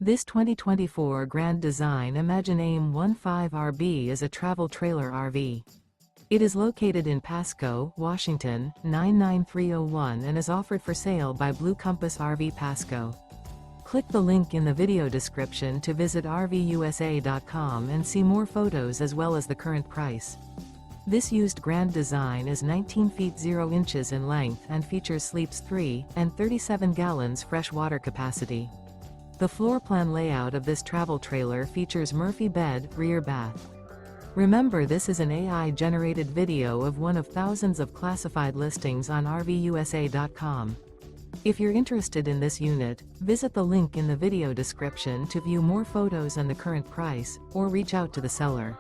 This 2024 Grand Design Imagine AIM-15RB is a travel trailer RV. It is located in Pasco, Washington, 99301 and is offered for sale by Blue Compass RV Pasco. Click the link in the video description to visit RVUSA.com and see more photos as well as the current price. This used Grand Design is 19 feet 0 inches in length and features sleeps 3 and 37 gallons fresh water capacity. The floor plan layout of this travel trailer features Murphy bed, rear bath. Remember, this is an AI-generated video of one of thousands of classified listings on RVUSA.com. If you're interested in this unit, visit the link in the video description to view more photos and the current price, or reach out to the seller.